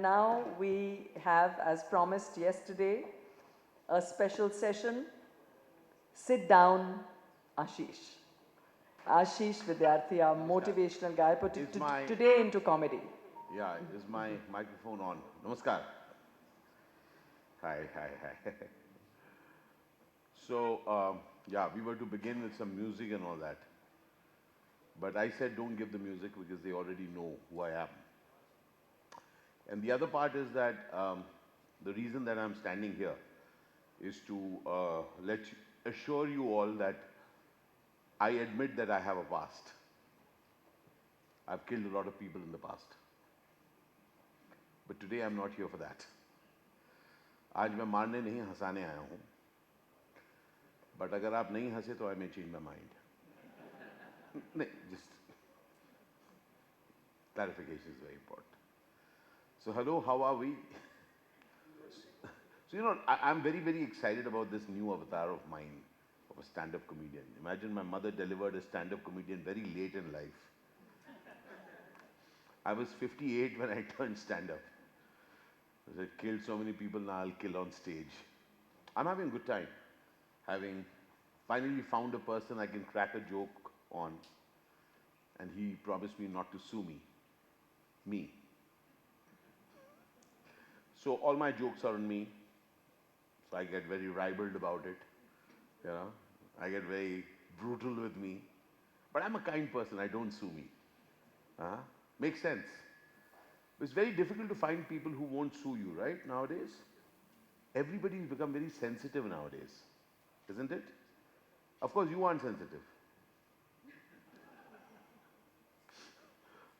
now we have, as promised yesterday, a special session. Sit down, Ashish. Ashish Vidyarthi, our motivational guy, put today into comedy. Yeah, is my microphone on? Namaskar. Hi, hi, hi. So, yeah, we were to begin with some music and all that. But I said don't give the music because they already know who I am. And the other part is that the reason that I'm standing here is to assure you all that I admit that I have a past. I've killed a lot of people in the past. But today I'm not here for that. आज मैं मारने नहीं हंसाने आया हूँ. But अगर आप नहीं हंसे तो I may change my mind. नहीं, just clarification is very important. So hello, how are we? So I'm very, very excited about this new avatar of mine, of a stand-up comedian. Imagine my mother delivered a stand-up comedian very late in life. I was 58 when I turned stand-up. I killed so many people, now I'll kill on stage. I'm having a good time, having finally found a person I can crack a joke on, and he promised me not to sue me. Me. So all my jokes are on me, so I get very ribald about it, I get very brutal with me. But I'm a kind person, I don't sue me. Makes sense. It's very difficult to find people who won't sue you, right, nowadays? Everybody's become very sensitive nowadays, isn't it? Of course, you aren't sensitive.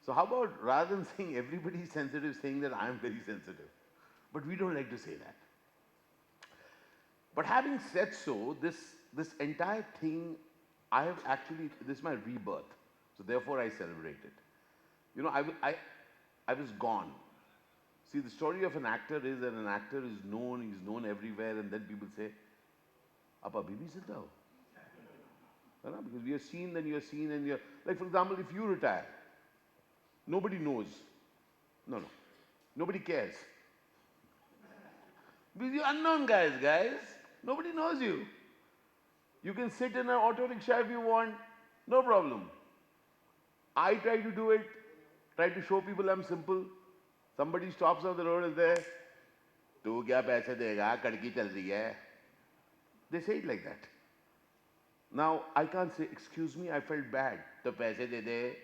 So how about, rather than saying everybody's sensitive, saying that I'm very sensitive? But we don't like to say that. But having said so, this entire thing, this is my rebirth. So therefore I celebrate it. I was gone. See, the story of an actor is that an actor is known, he's known everywhere, and then people say, "Aap abhi bhi zinda ho?" Because we are seen, then you're seen, and you're, like for example, if you retire, nobody knows. No. Nobody cares. Because you're unknown guys. Nobody knows you. You can sit in an auto rickshaw if you want, no problem. I try to do it, try to show people I'm simple. Somebody stops on the road and says, "Tu kya paise dega? Kadki chal rahi hai." They say it like that. Now, I can't say, "Excuse me, I felt bad. To paise de de."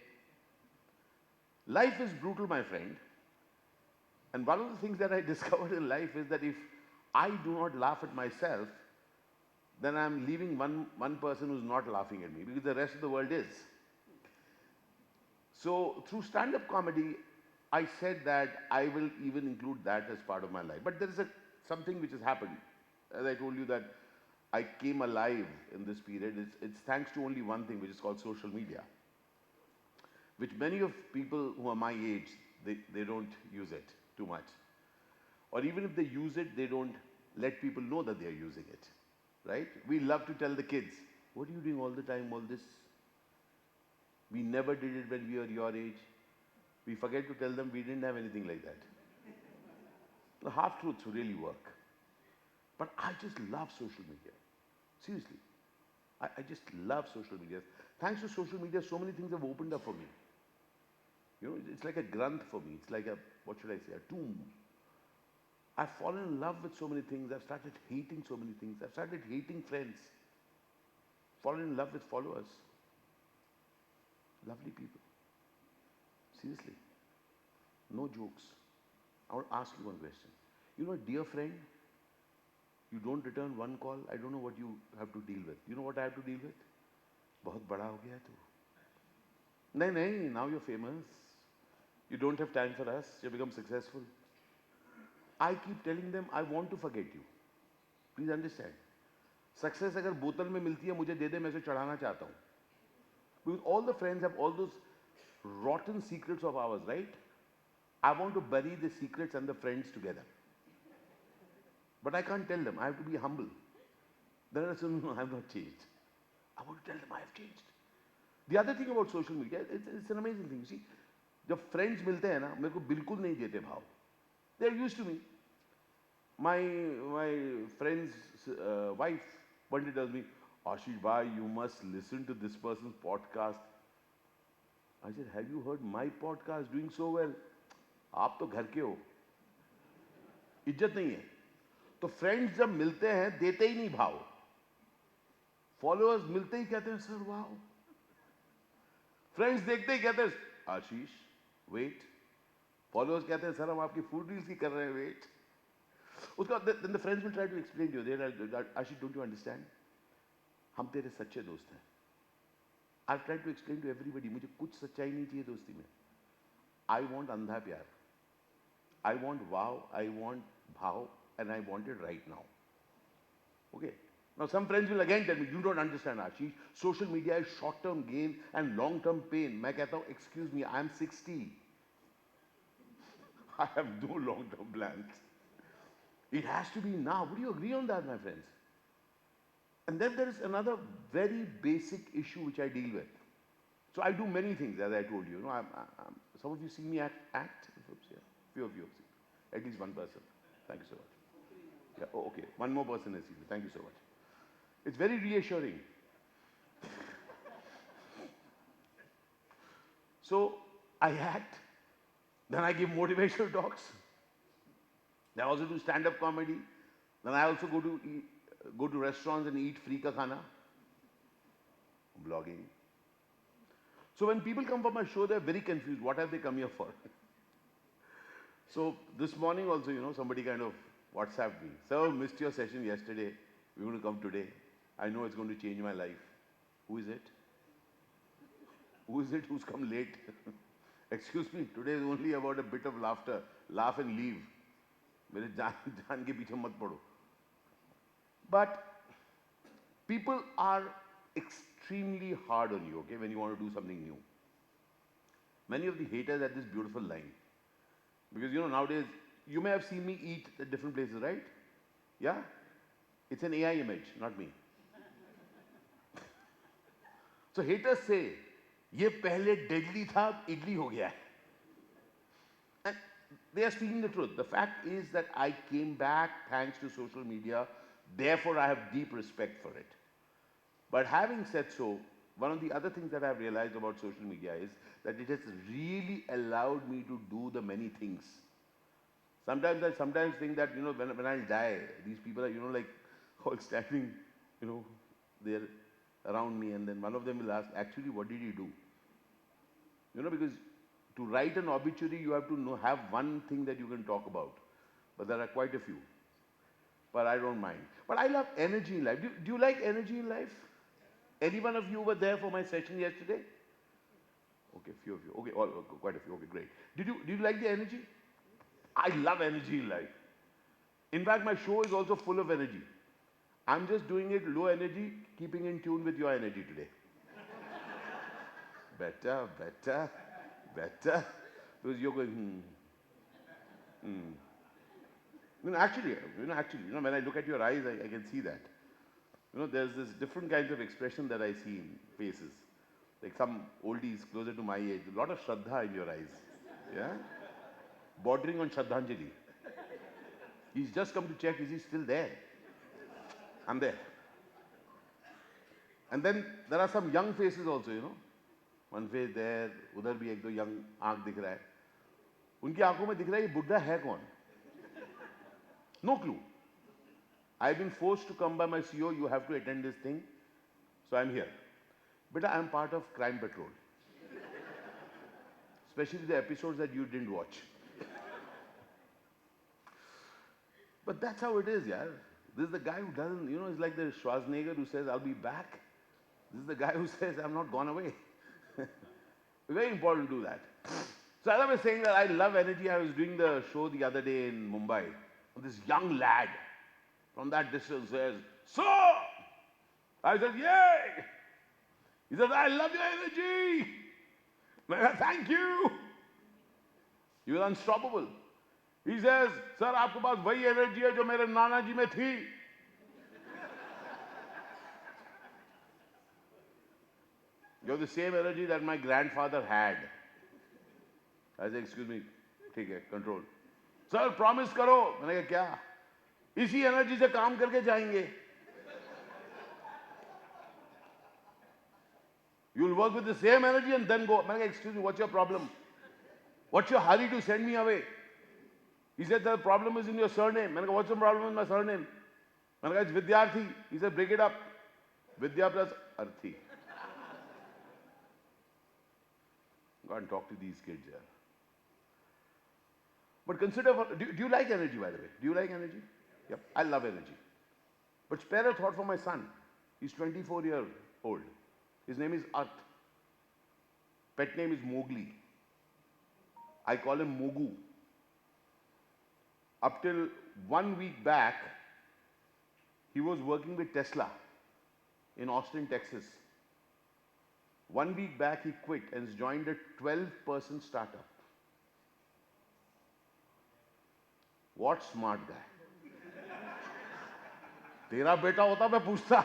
Life is brutal, my friend. And one of the things that I discovered in life is that if I do not laugh at myself, then I'm leaving one person who's not laughing at me, because the rest of the world is. So through stand-up comedy, I said that I will even include that as part of my life. But there is something which has happened. As I told you that I came alive in this period. It's thanks to only one thing, which is called social media, which many of people who are my age, they don't use it too much. Or even if they use it, they don't let people know that they are using it, right? We love to tell the kids, "What are you doing all the time, all this?" We never did it when we were your age. We forget to tell them we didn't have anything like that. The half-truths really work. But I just love social media. Seriously. I just love social media. Thanks to social media, so many things have opened up for me. It's like a granth for me. It's like a tomb. I've fallen in love with so many things. I've started hating so many things. I've started hating friends. Fallen in love with followers. Lovely people. Seriously. No jokes. I want to ask you one question. Dear friend, you don't return one call, I don't know what you have to deal with. You know what I have to deal with? बहुत बड़ा हो गया तू. नहीं, now you're famous. You don't have time for us. You become successful. I keep telling them, I want to forget you. Please understand. Success अगर बोतल में मिलती है मुझे दे दे, मैं उसे चढ़ाना चाहता हूँ. Because all the friends have all those rotten secrets of ours, right? I want to bury the secrets and the friends together. But I can't tell them. I have to be humble. Then I say, "No, I have not changed." I want to tell them I have changed. The other thing about social media, it's an amazing thing. You see, जब friends मिलते हैं ना, मेरे को बिल्कुल नहीं देते भाव. They're used to me. My friend's wife one day tells me, Ashish bhai, you must listen to this person's podcast. I said, have you heard my podcast doing so well? आप तो घर के हो, इज्जत नहीं है. तो फ्रेंड्स जब मिलते हैं देते ही नहीं भाव. फॉलोअर्स मिलते ही कहते हैं सर वाह. फ्रेंड्स देखते ही कहते हैं आशीष वेट. फॉलोअर्स कहते हैं सर हम आपकी फूड रील्स की कर रहे हैं वेट. उसका then the friends will try to explain to you. They're Ashish, don't you understand? हम तेरे सच्चे दोस्त हैं. I've tried to explain to everybody. मुझे कुछ सच्चाई नहीं चाहिए दोस्ती में. I want अंधा प्यार. I want wow. I want भाव. And I want it right now. Okay. Now some friends will again tell me, you don't understand Ashish. Social media is short-term gain and long-term pain. मैं कहता हूँ, excuse me, I'm 60. I have no long-term plans. It has to be now. Would you agree on that, my friends? And then there is another very basic issue which I deal with. So I do many things, as I told you. Some of you see me act. Few of you have seen. At least one person. Thank you so much. Yeah, oh, okay. One more person has seen me. Thank you so much. It's very reassuring. So I act. Then I give motivational talks. Then I also do stand-up comedy. Then I also go to restaurants and eat free ka khana. Blogging. So when people come for my show, they're very confused. What have they come here for? So this morning also, somebody kind of WhatsApped me. Sir, missed your session yesterday. We're going to come today. I know it's going to change my life. Who is it? Who is it who's come late? Excuse me, today is only about a bit of laughter. Laugh and leave. मेरे जान के पीछे मत पड़ो. But people are extremely hard on you, okay, when you want to do something new. Many of the haters had this beautiful line. Because nowadays, you may have seen me eat at different places, right? Yeah? It's an AI image, not me. So haters say, ये पहले deadly था, idli हो गया है. And they are speaking the truth. The fact is that I came back thanks to social media. Therefore, I have deep respect for it. But having said so, one of the other things that I've realized about social media is that it has really allowed me to do the many things. Sometimes I think that, when I'll die, these people are, like all standing, they're around me, and then one of them will ask, actually, what did you do? Because to write an obituary, you have to have one thing that you can talk about. But there are quite a few. But I don't mind. But I love energy in life. Do you like energy in life? Any one of you were there for my session yesterday? Okay, few of you. Okay, quite a few. Okay, great. Did you like the energy? I love energy in life. In fact, my show is also full of energy. I'm just doing it low energy, keeping in tune with your energy today. Better. Because you're going, Actually, when I look at your eyes, I can see that. There's this different kinds of expression that I see in faces. Like some oldies closer to my age, a lot of Shraddha in your eyes. Yeah? Bordering on Shraddhanjali. He's just come to check, is he still there? I'm there. And then there are some young faces also, One face there, udhar bhi ek do young aankh dikh raha hai. Unki aankhon mein dikh raha hai, ye buddha hai kaun? No clue. I've been forced to come by my CEO, you have to attend this thing. So I'm here. Beta, I'm part of Crime Patrol. Especially the episodes that you didn't watch. But that's how it is, yeah. This is the guy who doesn't, it's like the Schwarzenegger who says, I'll be back. This is the guy who says, I'm not gone away. Very important to do that. So as I was saying that I love energy, I was doing the show the other day in Mumbai. And this young lad from that distance says, "Sir!" I said, "Yay!" He says, "I love your energy." I said, "Thank you." He was unstoppable. He says, "Sir, आपके पास वही energy है जो मेरे नाना जी में थी." You have the same energy that my grandfather had. I said, "Excuse me, ठीक है, control." Sir promise करो। मैंने कहा क्या? इसी एनर्जी से काम करके जाएंगे। You will work with the same energy and then go. मैंने कहा excuse me, what's your problem? What's your hurry to send me away? He said the problem is in your surname. मैंने कहा what's the problem with my surname? मैंने कहा it's विद्यार्थी. He said break it up. Vidya plus Arthi. Go and talk to these kids here. But consider, do you like energy, by the way? Do you like energy? Yep, I love energy. But spare a thought for my son. He's 24 years old. His name is Arth. Pet name is Mowgli. I call him Mogu. Up till 1 week back, he was working with Tesla in Austin, Texas. 1 week back, he quit and has joined a 12-person startup. What smart guy? तेरा बेटा होता मैं पूछता,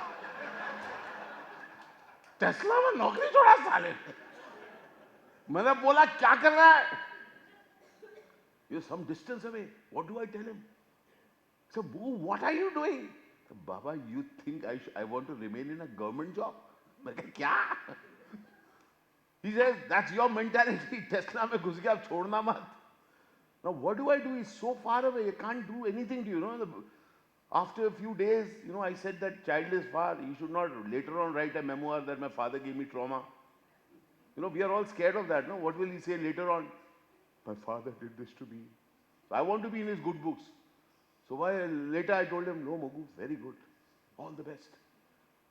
Tesla में नौकरी छोड़ा साले। मैंने बोला क्या कर रहा है? You're some distance away. What do I tell him? So, what are you doing? So, Baba, you think I want to remain in a government job? मैं कहा क्या? He says, that's your mentality. Tesla में घुस गया, अब छोड़ना मत. Now, what do I do? He's so far away. I can't do anything to you. After a few days, I said that child is far. He should not later on write a memoir that my father gave me trauma. We are all scared of that. No? What will he say later on? My father did this to me. So I want to be in his good books. So later I told him, no, Mogu, very good. All the best.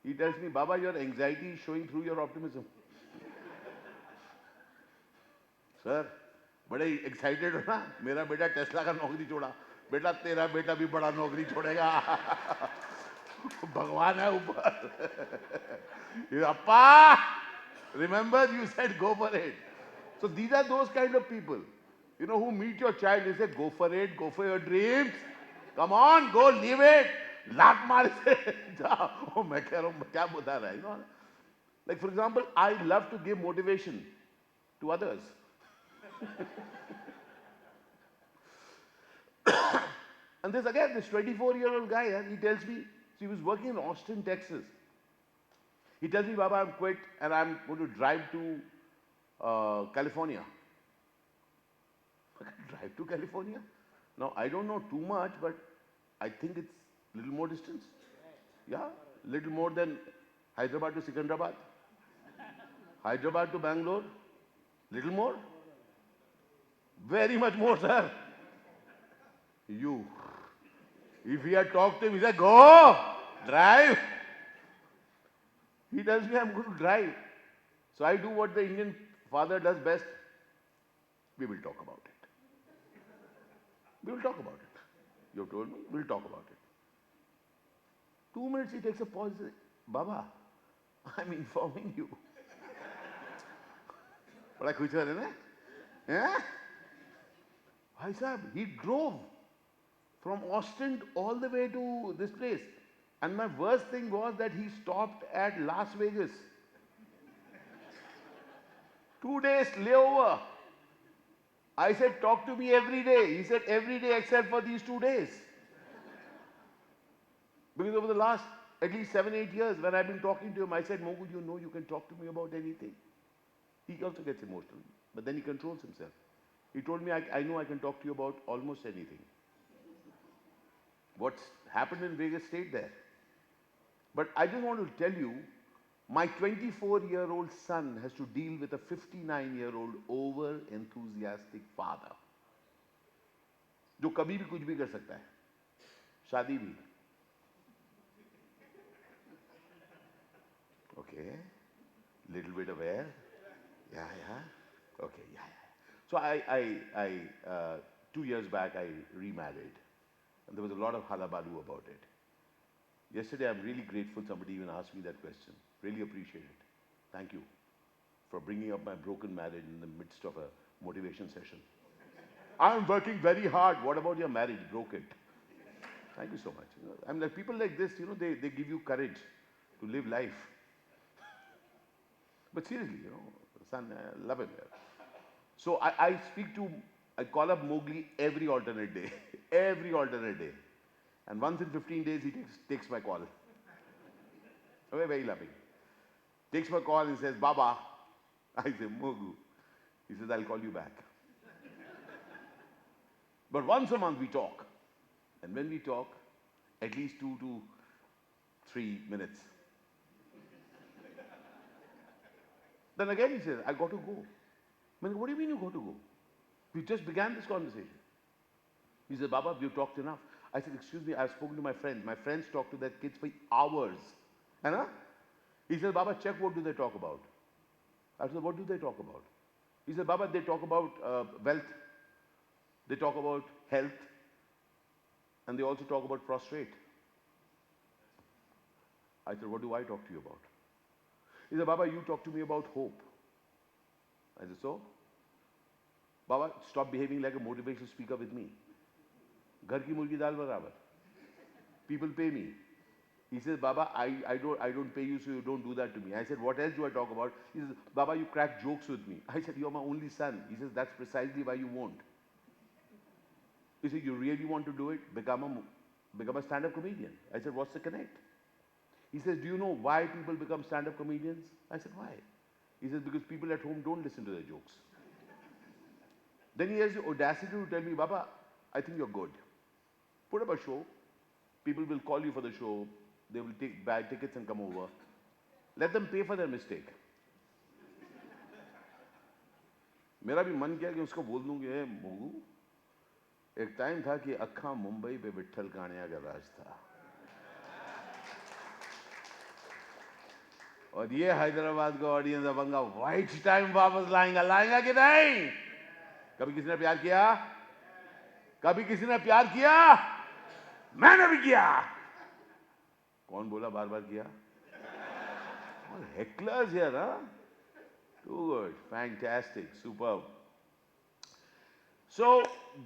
He tells me, Baba, your anxiety is showing through your optimism. Sir, बड़े excited हो ना? मेरा बेटा Tesla का नौकरी छोड़ा. बेटा तेरा बेटा भी बड़ा नौकरी छोड़ेगा. भगवान है ऊपर. Appa, remember you said go for it. So these are those kind of people. Who meet your child, they say, go for it, go for your dreams. Come on, go live it. लात मार से जाओ. मैं कह रहा हूँ क्या बता रहा है? Like for example, I love to give motivation to others. And this 24-year-old guy, he tells me, he was working in Austin, Texas. He tells me, Baba, I'm quit and I'm going to drive to California. Drive to California? Now, I don't know too much, but I think it's a little more distance. Yeah, little more than Hyderabad to Secunderabad. Hyderabad to Bangalore. Little more. Very much more, sir. If he had talked to him, he said, go, drive. He tells me I'm going to drive. So I do what the Indian father does best. We will talk about it. We will talk about it. You told me, we'll talk about it. 2 minutes, he takes a pause. Baba, I'm informing you. बड़ा खुश हो रहे ना? Yeah? भाई साहब, he drove from Austin all the way to this place. And my worst thing was that he stopped at Las Vegas. 2 days layover. I said, talk to me every day. He said, every day except for these 2 days. Because over the last at least 7-8 years, when I've been talking to him, I said, Mogu, you can talk to me about anything. He also gets emotional, but then he controls himself. He told me, I know I can talk to you about almost anything. What's happened in Vegas stayed there. But I just want to tell you, my 24-year-old son has to deal with a 59-year-old over-enthusiastic father. जो कभी भी कुछ भी कर सकता है. शादी भी. Okay. Little bit of air. Yeah. Okay, yeah. So 2 years back, I remarried. And there was a lot of halabaloo about it. Yesterday, I'm really grateful somebody even asked me that question. Really appreciate it. Thank you for bringing up my broken marriage in the midst of a motivation session. I'm working very hard. What about your marriage? Broke it. Thank you so much. I'm like people like this, they give you courage to live life. But seriously, son, I love him. So I speak to I call up Mowgli every alternate day. Every alternate day. And once in 15 days, he takes my call. Very, very loving. Takes my call and says, Baba. I say, Mogu. He says, I'll call you back. But once a month we talk. And when we talk, at least 2 to 3 minutes. Then again he says, I got to go. I mean, what do you mean you got to go? We just began this conversation. He said, Baba, we've talked enough. I said, excuse me, I've spoken to my friends. My friends talk to their kids for hours. Huh? He said, Baba, check what do they talk about. I said, what do they talk about? He said, Baba, they talk about wealth. They talk about health. And they also talk about prostrate. I said, what do I talk to you about? He said, Baba, you talk to me about hope. I said, so? Baba, stop behaving like a motivational speaker with me. Ghar ki murgi dal barabar. People pay me. He says, Baba, I don't pay you, so you don't do that to me. I said, what else do I talk about? He says, Baba, you crack jokes with me. I said, you're my only son. He says, that's precisely why you won't. He said, you really want to do it? Become a stand-up comedian. I said, what's the connect? He says, do you know why people become stand-up comedians? I said, why? He says, because people at home don't listen to their jokes. Then he has the audacity to tell me, Baba, I think you're good. Put up a show. People will call you for the show. They will buy tickets and come over. Let them pay for their mistake. मेरा भी मन किया कि उसको बोल दूं कि ए मोगू एक टाइम था कि अक्खा मुंबई पे विट्ठल कानिया का राज था और ये हैदराबाद का ऑडियंस अपंगा वाइट टाइम वापस लाएगा कि नहीं कभी किसी ने प्यार किया कभी किसी ने प्यार किया मैंने भी किया कौन बोला बार बार किया all hecklers here huh too good fantastic superb so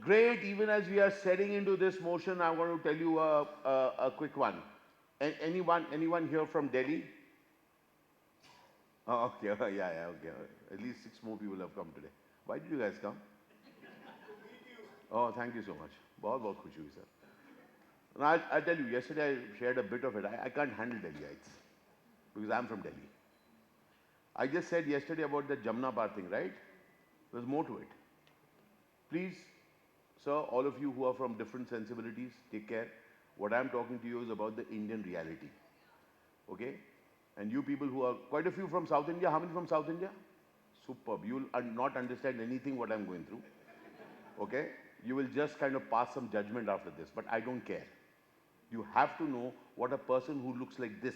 great even as we are setting into this motion I want to tell you a quick one anyone here from Delhi oh, okay yeah okay at least 6 more people have come today why did you guys come oh thank you so much बहुत बहुत खुशी हुई sir and I tell you, yesterday I shared a bit of it. I can't handle Delhiites because I'm from Delhi. I just said yesterday about the Jamna Par thing, right? There's more to it. Please, sir, all of you who are from different sensibilities, take care. What I'm talking to you is about the Indian reality. Okay? And you people who are, quite a few from South India, how many from South India? Superb. You will not understand anything what I'm going through. Okay? You will just kind of pass some judgment after this, but I don't care. You have to know what a person who looks like this,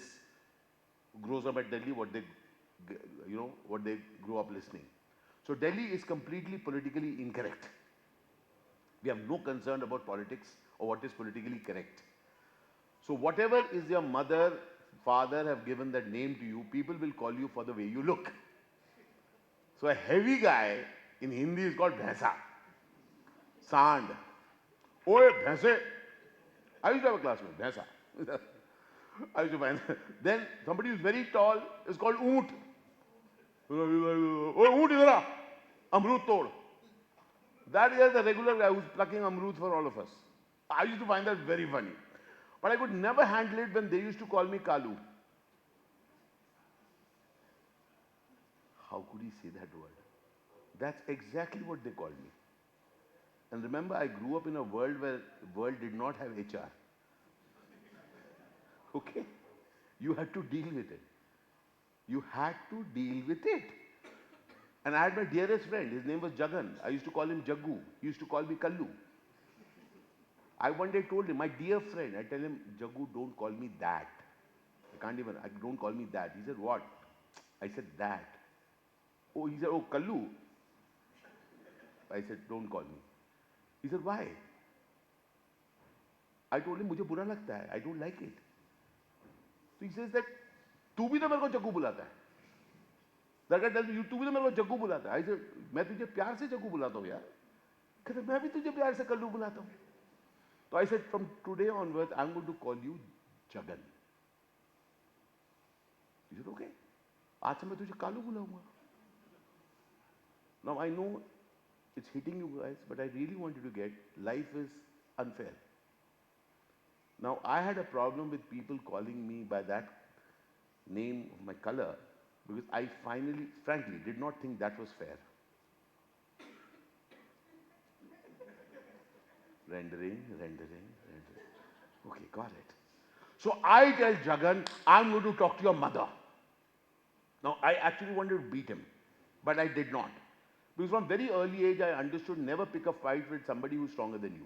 who grows up at Delhi, what they grew up listening. So Delhi is completely politically incorrect. We have no concern about politics or what is politically correct. So whatever is your mother, father have given that name to you, people will call you for the way you look. So a heavy guy in Hindi is called Bhaisa. Sand. Oye, Bhaise. I used to have a classmate, Bhaisa. I used to find then somebody who's very tall is called Oont. Oh, Oont idhar aa. Amrut tod. That is the regular guy who's plucking amrut for all of us. I used to find that very funny. But I could never handle it when they used to call me Kalu. How could he say that word? That's exactly what they called me. And remember, I grew up in a world where the world did not have HR. Okay? You had to deal with it. You had to deal with it. And I had my dearest friend. His name was Jagan. I used to call him Jaggu. He used to call me Kallu. I one day told him, my dear friend, I tell him, Jaggu, don't call me that. Don't call me that. He said, what? I said, that. Oh, he said, oh, Kallu. I said, don't call me. He said, why? I told him, मुझे बुरा लगता है. I don't like it. So he says that, तू भी तो मेरे को जग्गू बुलाता है. That guy tells me, तू भी तो मेरे को जग्गू बुलाता है. I said, मैं तुझे प्यार से जग्गू बुलाता हूँ यार. कहते मैं भी तुझे प्यार से कल्लू बुलाता हूँ. So I said, from today onwards, I'm going to call you Jagan. He said, okay. आज से मैं तुझे Kalu बुलाऊंगा. Now I know it's hitting you guys, but I really want you to get, life is unfair. Now, I had a problem with people calling me by that name of my color because I finally, frankly, did not think that was fair. Rendering. Okay, got it. So I tell Jagan, I'm going to talk to your mother. Now, I actually wanted to beat him, but I did not. Because from very early age, I understood never pick a fight with somebody who's stronger than you.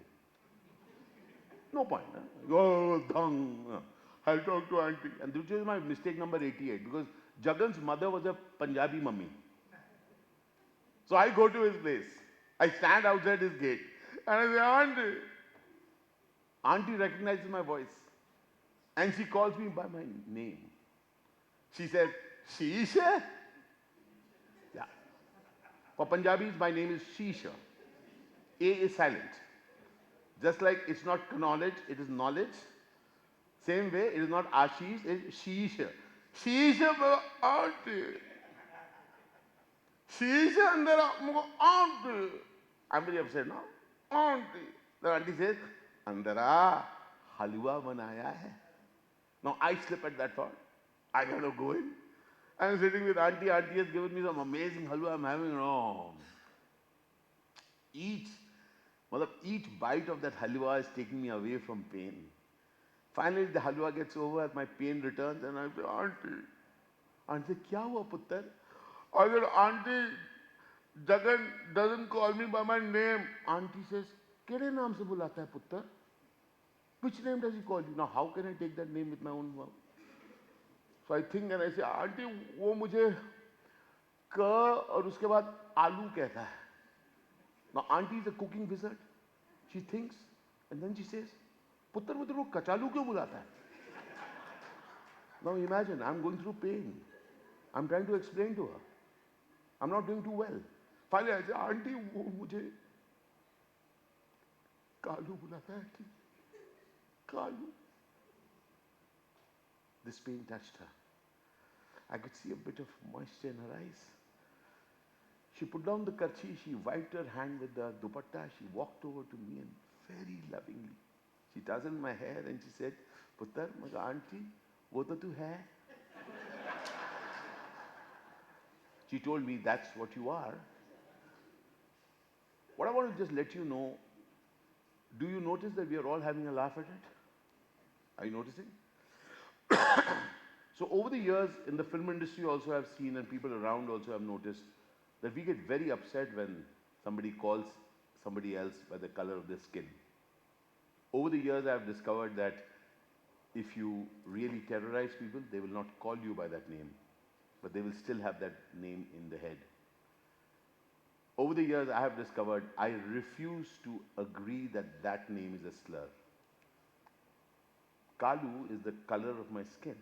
No point. Huh? Oh, dung. I'll talk to auntie. And this is my mistake number 88 because Jagan's mother was a Punjabi mummy. So I go to his place. I stand outside his gate and I say, Auntie. Auntie recognizes my voice and she calls me by my name. She said, Shisha? Yeah. For Punjabis, my name is Shisha. A is silent. Just like it's not knowledge, it is knowledge. Same way, it is not Ashish, it is Shisha. Shisha, auntie. Shisha, andara, auntie. I'm very upset now. Auntie. The auntie says, andara, halwa banaya hai. Now I slip at that thought. I gotta go in. I'm sitting with auntie. Auntie has given me some amazing halwa I'm having. Oh. Each bite of that halwa is taking me away from pain. Finally, the halwa gets over, my pain returns, and I say, Auntie. Auntie says, Kya hua, puttar? I said, Auntie, Jagan doesn't call me by my name. Auntie says, Kede naam se bulata hai, puttar? Which name does he call you? Now, how can I take that name with my own mouth? So I think and I say, Auntie, wo mujhe ka aur uske baad alu kehta hai. Now, auntie is a cooking wizard. She thinks and then she says, Puttar, mujhe wo kachalu kyun bulata hai? Now imagine, I'm going through pain. I'm trying to explain to her. I'm not doing too well. Finally, I say, Auntie, wo mujhe kalu bulata hai. Auntie. Kalu. This pain touched her. I could see a bit of moisture in her eyes. She put down the karchi, she wiped her hand with the dupatta, she walked over to me and very lovingly, she tousled my hair and she said, Puttar, maga auntie, wo to tu hai. She told me, that's what you are. What I want to just let you know, do you notice that we are all having a laugh at it? Are you noticing? So over the years, in the film industry also I've seen and people around also have noticed that we get very upset when somebody calls somebody else by the color of their skin. Over the years I've discovered that if you really terrorize people, they will not call you by that name, but they will still have that name in the head. Over the years I have discovered I refuse to agree that that name is a slur. Kalu is the color of my skin.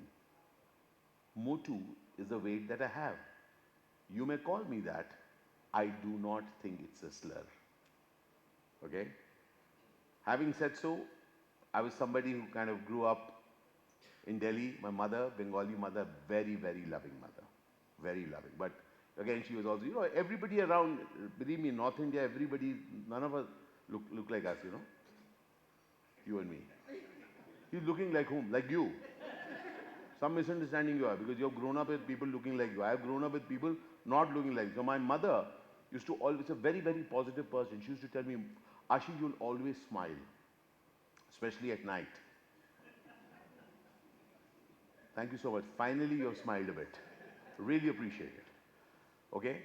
Motu is the weight that I have. You may call me that. I do not think it's a slur. Okay? Having said so, I was somebody who kind of grew up in Delhi. My mother, Bengali mother, very, very loving mother. Very loving. But again, she was also, everybody around, believe me, in North India, everybody, none of us look like us, You and me. He's looking like whom? Like you. Some misunderstanding you have because you have grown up with people looking like you. I have grown up with people not looking like you. So my mother used to always, a very, very positive person. She used to tell me, Ashish, you'll always smile, especially at night. Thank you so much. Finally, you have smiled a bit. Really appreciate it. Okay?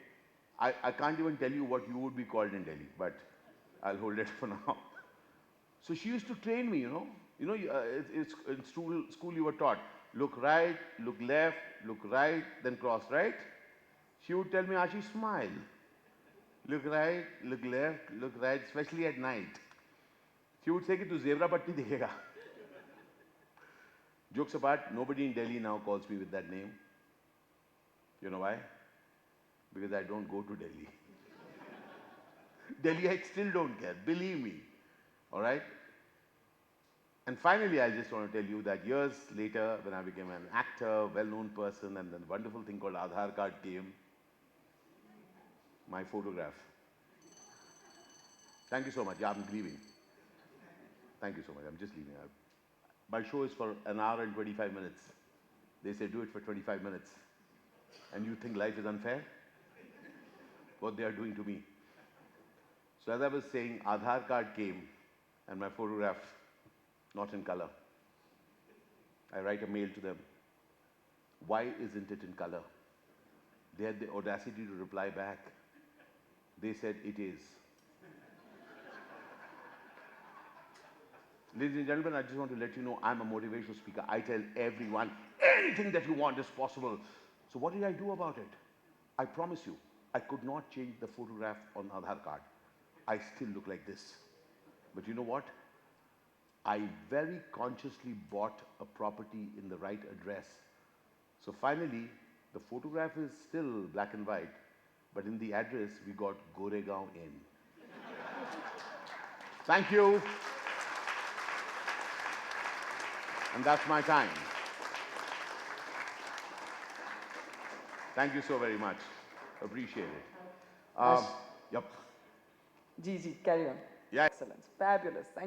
I can't even tell you what you would be called in Delhi, but I'll hold it for now. So she used to train me, it's in school you were taught, look right, look left, look right, then cross right. She would tell me, Ashish, smile. Look right, look left, look right, especially at night. She would say, tu zebra patti dekhega. Jokes apart, nobody in Delhi now calls me with that name. You know why? Because I don't go to Delhi. Delhi, I still don't care, believe me. All right? And finally, I just want to tell you that years later, when I became an actor, well-known person, and the wonderful thing called Aadhaar card came, my photograph. Thank you so much. Yeah, I'm leaving. Thank you so much. I'm just leaving. My show is for an hour and 25 minutes. They say do it for 25 minutes. And you think life is unfair? What they are doing to me. So as I was saying, Aadhaar card came and my photograph not in color. I write a mail to them. Why isn't it in color? They had the audacity to reply back. They said it is. Ladies and gentlemen, I just want to let you know I'm a motivational speaker. I tell everyone anything that you want is possible. So what did I do about it? I promise you, I could not change the photograph on Aadhaar card. I still look like this. But you know what? I very consciously bought a property in the right address. So finally, the photograph is still black and white, but in the address, we got Goregaon in. Thank you. And that's my time. Thank you so very much. Appreciate it. Ash, Yep. Gigi, carry on. Yeah. Excellence. Fabulous. Thank